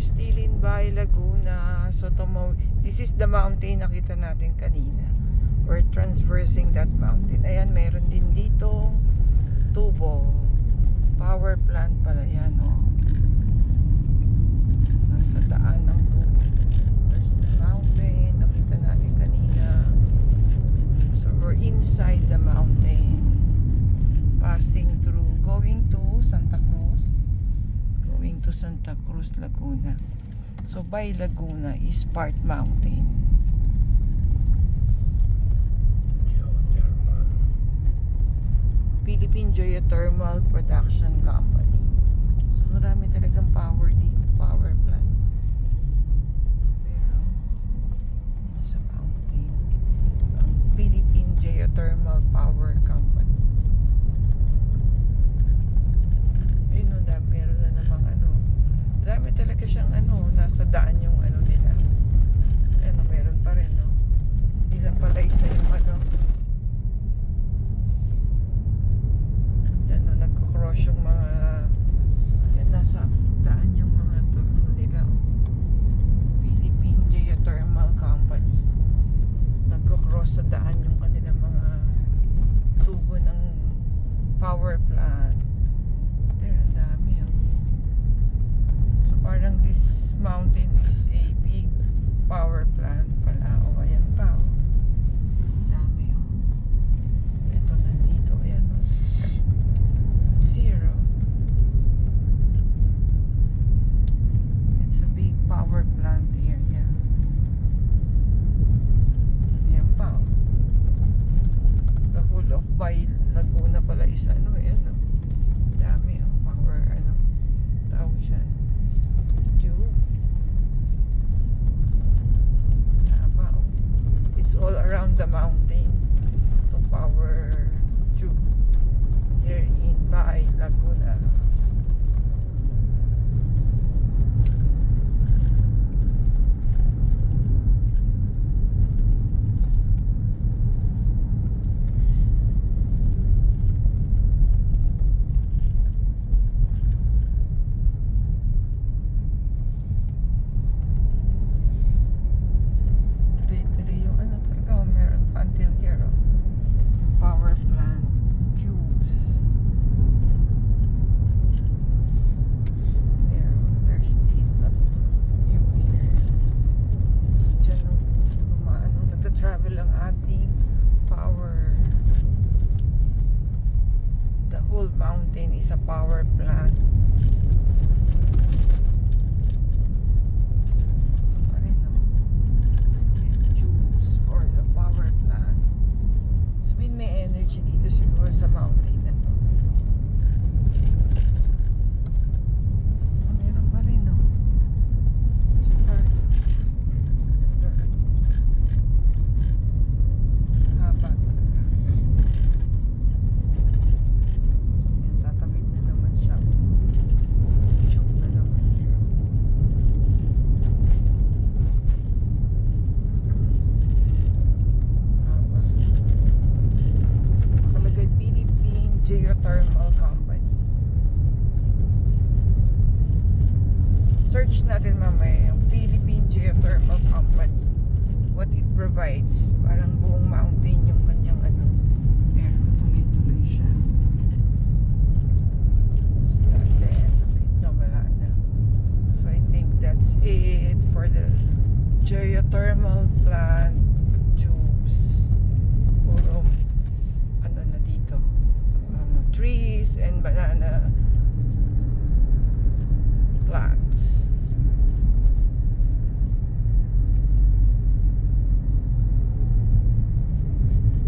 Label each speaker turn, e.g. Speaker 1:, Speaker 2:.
Speaker 1: still in Bay Laguna. So this is the mountain nakita natin kanina. We're transversing that mountain. Ayan, meron din dito tubo. Power plant pala yan, oh. Nasa daan ng tubo. There's the mountain nakita natin kanina. So we're inside the mountain, passing through, going to Santa Cruz, Laguna. So Bay Laguna is part mountain.
Speaker 2: Geothermal.
Speaker 1: Philippine Geothermal Production Company. So marami talagang power dito, power plant. Pero nasa mountain ang Philippine Geothermal Power Company. Ayun, meron na namang dami talaga siyang nasa daan yung nila. Meron pa rin, no? Hindi lang pala isa yung yan, no, nagko-cross yung mga yan, nasa daan yung mga nila, Philippine Geothermal Company. Nagko-cross sa daan yung kanilang mga tubo ng power plant. There, ang dami, oh. So parang this mountain is a big power plant pala. O ayan pa, oh. Ang dami, oh. Ito nandito, ayan, oh. Zero. It's a big power plant area. Ayan pa, oh. The whole of Bay Laguna pala is ayan, oh. Dami, oh. Power, tawag siya. Tube. Tama, oh. It's all around the mountain. To power tube. Here in Bay Laguna. Tuloy-tuloy yung talaga, oh, meron pa until here, oh. Power plant tubes. There's still a tube here. So dyan, nagta-travel ang ating power. The whole mountain is a power plant. Tubes for the power plant. Sabihin may energy dito siguro sa mountain na to. Meron pa rin, no? Haba talaga. Yan, tatawid na naman siya. Tube na naman here. Haba. Nakalagay Philippine Geothermal Company. Search natin mamaya yung Philippine Geothermal Company. What it provides. Parang buong mountain yung kanyang pero tuloy-tuloy siya. It's not the end of it. No, wala na. So I think that's it for the geothermal plant tubes. Puro na dito, trees and banana plants.